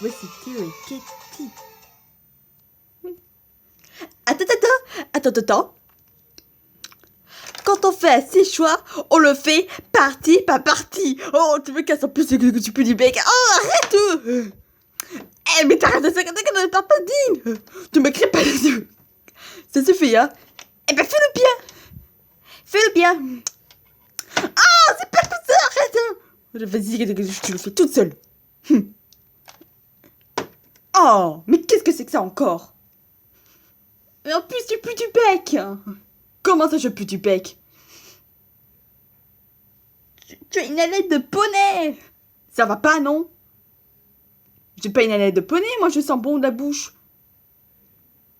Voici Théo et Katie. Attends. Quand on fait ses choix, on le fait partie par partie. Oh, tu me casses en plus que tu peux du bec. Oh, arrête. Eh, mais t'arrêtes de s'inquiéter que t'as pas dit. Tu me crées pas les yeux. Ça suffit, hein. Eh ben, fais-le bien. Fais-le bien. Oh, c'est pas comme ça, arrête. Vas-y, tu le fais toute seule. Oh, mais qu'est-ce que c'est que ça encore? Et en plus, tu pues du bec. Comment ça, je pue du bec? Tu as une haleine de poney. Ça va pas, non? J'ai pas une haleine de poney, moi je sens bon de la bouche.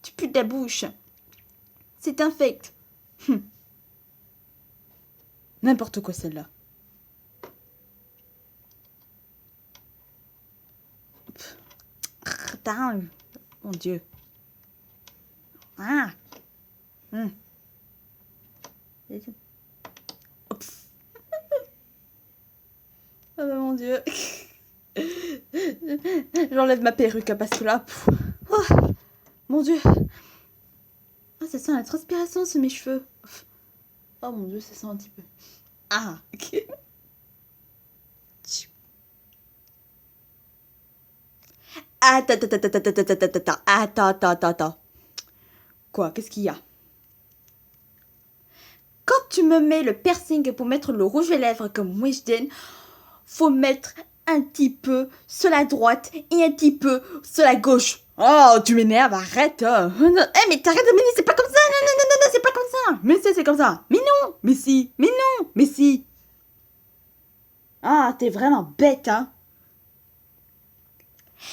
Tu pues de la bouche. C'est infect. N'importe quoi celle-là. Putain, mon Dieu. Ah. Oh mon Dieu. J'enlève ma perruque parce que là... Oh, mon Dieu. Ah, ça sent la transpiration sur mes cheveux. Oh mon Dieu, ça sent un petit peu. Ah. Attends. Quoi? Qu'est-ce qu'il y a? Quand tu me mets le piercing pour mettre le rouge à lèvres comme Weshden, faut mettre un petit peu sur la droite et un petit peu sur la gauche. Oh, tu m'énerves, arrête. Eh, mais t'arrêtes de m'énerver, c'est pas comme ça. Non, c'est pas comme ça. Mais c'est comme ça. Mais non, mais si, mais non, mais si. Ah, t'es vraiment bête, hein.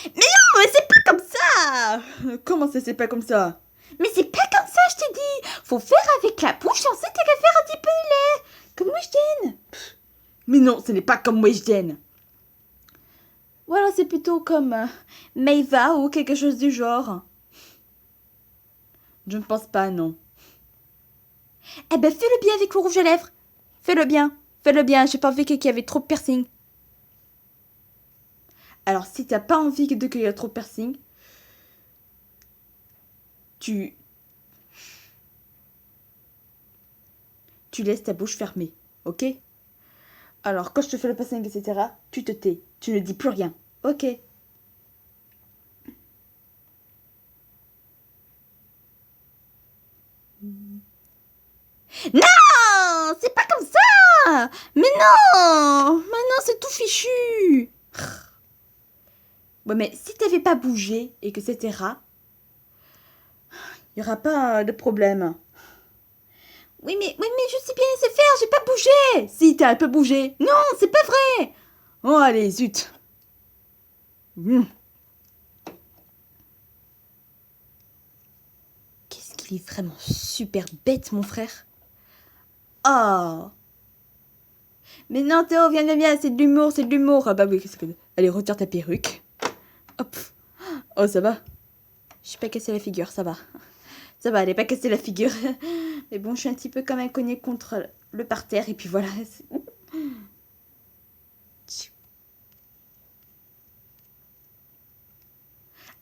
Mais non, mais c'est pas comme ça. Comment ça, c'est pas comme ça? Mais c'est pas comme ça, je t'ai dit. Faut faire avec la bouche, ensuite t'as qu'à faire un petit peu les lèvres. Comme Weshden. Mais non, ce n'est pas comme Weshden. Ou alors c'est plutôt comme Maeva ou quelque chose du genre. Je ne pense pas, non. Eh ben fais-le bien avec le rouge à lèvres. Fais-le bien, j'ai pas envie qu'il y avait trop de piercing. Alors si t'as pas envie qu'il y ait trop de piercing, tu laisses ta bouche fermée, ok? Alors quand je te fais le piercing, etc., tu te tais, tu ne dis plus rien, ok? Non, c'est pas comme ça. Mais non, c'est tout fichu. Ouais, mais si t'avais pas bougé et que etc., il y aura pas de problème. Oui, mais je sais bien laisser faire, j'ai pas bougé. Si, t'as un peu bougé. Non, c'est pas vrai. Oh, allez, zut. Qu'est-ce qu'il est vraiment super bête, mon frère. Oh. Mais non, Théo, viens, c'est de l'humour. Ah bah oui, qu'est-ce que... Allez, retire ta perruque. Hop. Oh, ça va. Je suis pas cassé la figure, ça va. Ça va, elle est pas cassée la figure. Mais bon, je suis un petit peu quand même cognée contre le parterre. Et puis voilà.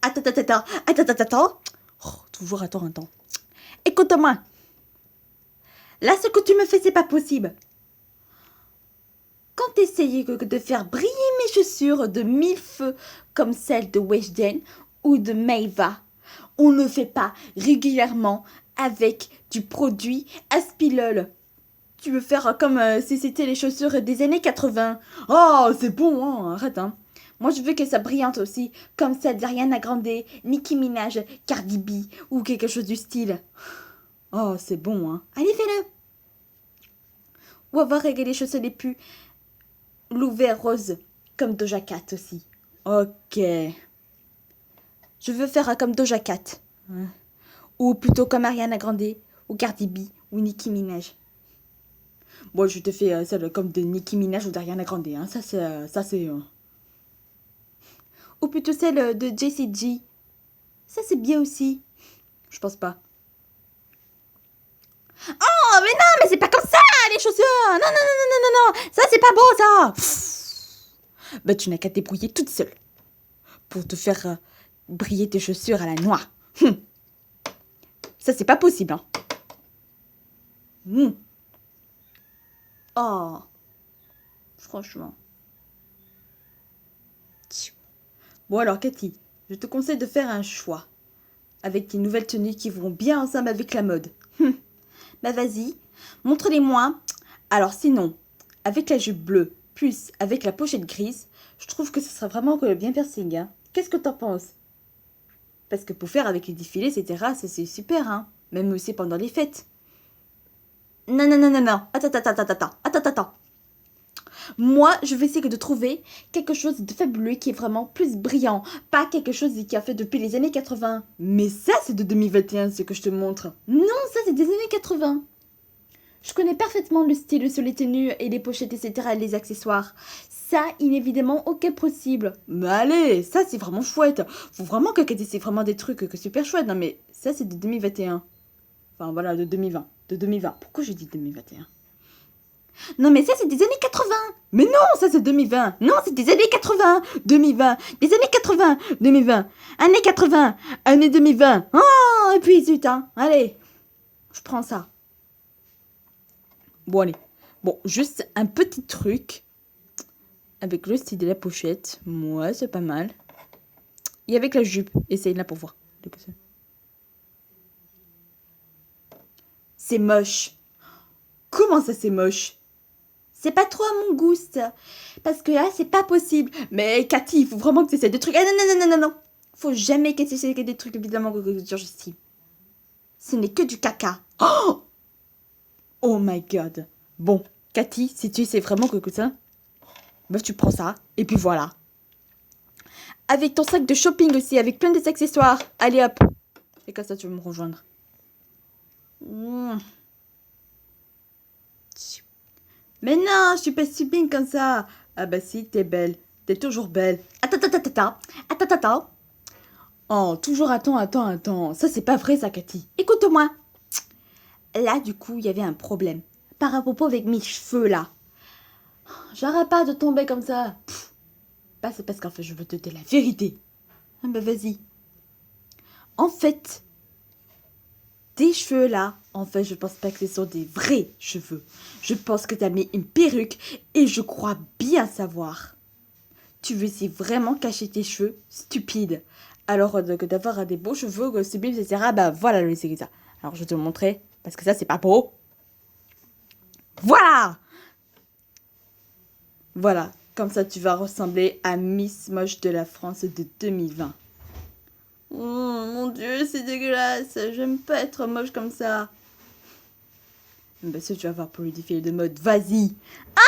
Attends. Oh, toujours attends un temps. Écoute-moi. Là, ce que tu me fais, c'est pas possible. Quand t'essayais de faire briller mes chaussures de 1000 feux comme celles de Weshden ou de Maeva, on ne fait pas régulièrement avec du produit Aspilol. Tu veux faire comme si c'était les chaussures des années 80. Oh, c'est bon, hein, arrête, hein. Moi, je veux que ça brillante aussi, comme celle d'Ariana Grande, Nicki Minaj, Cardi B ou quelque chose du style. Oh, c'est bon, hein. Allez, fais-le. Ou avoir réglé les chaussures les plus l'ouvert rose, comme Doja Cat aussi. Ok. Je veux faire comme Doja Cat. Ou plutôt comme Ariana Grande, ou Cardi B, ou Nicki Minaj. Bon, je te fais celle comme de Nicki Minaj ou d'Ariana Grande. Hein. Ça, c'est... Ou plutôt celle de Jessie J. Ça, c'est bien aussi. Je pense pas. Oh, mais non, mais c'est pas comme ça, les chaussures. Non. Ça, c'est pas beau, ça. Bah, tu n'as qu'à te débrouiller toute seule. pour te faire briller tes chaussures à la noix. Ça, c'est pas possible, hein. Oh, franchement. Bon alors, Cathy, je te conseille de faire un choix avec tes nouvelles tenues qui vont bien ensemble avec la mode. Bah vas-y, montre-les-moi. Alors sinon, avec la jupe bleue, plus avec la pochette grise, je trouve que ce sera vraiment bien piercing, hein. Qu'est-ce que t'en penses? Parce que pour faire avec les défilés, etc., c'est super, hein. Même aussi pendant les fêtes. Non, non, non, non, non. Attends. Moi, je vais essayer de trouver quelque chose de fabuleux qui est vraiment plus brillant. Pas quelque chose qui a fait depuis les années 80. Mais ça, c'est de 2021, ce que je te montre. Non, ça, c'est des années 80. Je connais parfaitement le style sur les tenues et les pochettes, etc. et les accessoires. Ça, inévidemment, aucun possible. Mais allez, ça, c'est vraiment chouette. Faut vraiment que c'est vraiment des trucs que super chouettes. Non, mais ça, c'est de 2021. Enfin, voilà, de 2020. De 2020. Pourquoi je dis 2021? Non, mais ça, c'est des années 80. Mais non, ça, c'est 2020. Non, c'est des années 80. 2020. Des années 80. 2020. Années 80. Année 2020. Oh, et puis, zut, hein. Allez, je prends ça. Bon, allez. Bon, juste un petit truc. Avec le style de la pochette. Ouais, c'est pas mal. Et avec la jupe. Essaye là pour voir. C'est moche. Comment ça, c'est moche? C'est pas trop à mon goût, ça. Parce que là, c'est pas possible. Mais Cathy, il faut vraiment que tu essaies des trucs. Ah non. Faut jamais que tu essaies des trucs, évidemment, sur style. Ce n'est que du caca. Oh my god. Bon, Cathy, si tu essaies vraiment que ça, bah tu prends ça. Et puis voilà. Avec ton sac de shopping aussi, avec plein des accessoires. Allez hop. Et comme ça, tu veux me rejoindre. Mais non, je suis pas si bien comme ça. Ah bah si, t'es belle. T'es toujours belle. Attends. Oh, toujours attends. Ça, c'est pas vrai, ça, Cathy. Écoute-moi. Là, du coup, il y avait un problème. Par rapport avec mes cheveux, là. J'arrête pas de tomber comme ça. Bah, c'est parce qu'en fait, je veux te dire la vérité. Ah bah, vas-y. En fait, tes cheveux, là, en fait, je pense pas que ce sont des vrais cheveux. Je pense que t'as mis une perruque et je crois bien savoir. Tu veux essayer vraiment cacher tes cheveux? Stupide. Alors que d'avoir des beaux cheveux, sublimes, etc. Bah voilà le c'est ça. Alors je vais te le montrer parce que ça c'est pas beau. Voilà. Voilà. Comme ça tu vas ressembler à Miss Moche de la France de 2020. Oh mon dieu, c'est dégueulasse. J'aime pas être moche comme ça. Bah ça tu vas voir pour le défilé de mode. Vas-y. Ah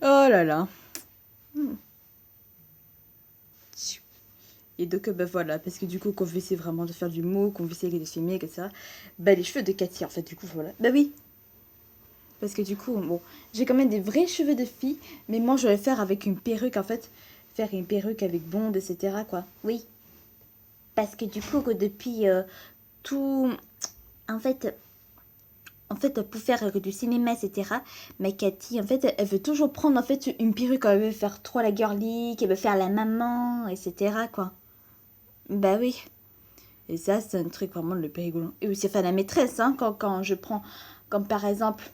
oh là là. Et donc, bah voilà, parce que du coup, qu'on veut essayer vraiment de faire du mot, qu'on veut essayer de filmer, etc. Bah, les cheveux de Cathy, en fait, du coup, voilà. Bah oui. Parce que du coup, bon, j'ai quand même des vrais cheveux de fille, mais moi, je vais faire avec une perruque, en fait. Faire une perruque avec blonde, etc., quoi. Oui. Parce que du coup, depuis tout... En fait, pour faire du cinéma, etc., mais Cathy, en fait, elle veut toujours prendre, en fait, une perruque. Elle veut faire trop la girly, elle veut faire la maman, etc., quoi. Bah oui. Et ça, c'est un truc vraiment le plus rigolant. Et aussi, enfin, la maîtresse, hein, quand je prends, comme par exemple...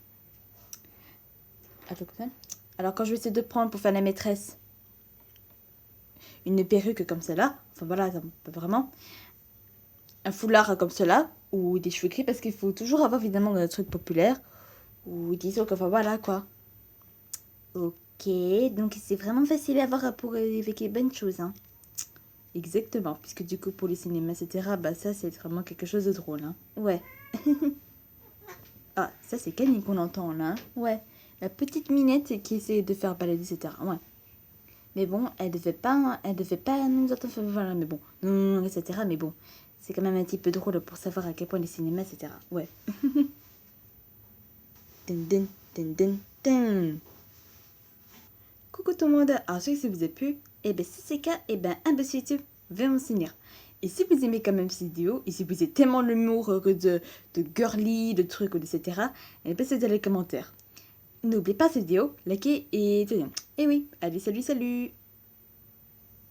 Attends, alors, quand je vais essayer de prendre pour faire la maîtresse une perruque comme celle-là, enfin voilà, vraiment, un foulard comme cela, ou des cheveux gris, parce qu'il faut toujours avoir évidemment un truc populaire, ou disons que, enfin voilà, quoi. Ok, donc c'est vraiment facile à voir pour avec les bonnes choses, hein. Exactement, puisque du coup pour les cinémas, etc., bah ça c'est vraiment quelque chose de drôle, hein. Ouais. Ah, ça c'est Camille qu'on entend là, hein. Ouais, la petite minette qui essaie de faire balader, etc., ouais. Mais bon, elle devait pas nous entendre, voilà, mais bon, non, etc., mais bon, c'est quand même un petit peu drôle pour savoir à quel point les cinémas, etc., ouais. Dun, dun, dun, dun. Coucou tout le monde, alors si vous avez pu, et ben si c'est le cas, et ben un petit YouTube va me signer. Et si vous aimez quand même cette vidéo, et si vous aimez tellement l'humour de girly, de trucs, etc., et ben c'est dans les commentaires. N'oubliez pas cette vidéo, likez et tout. Et oui, allez salut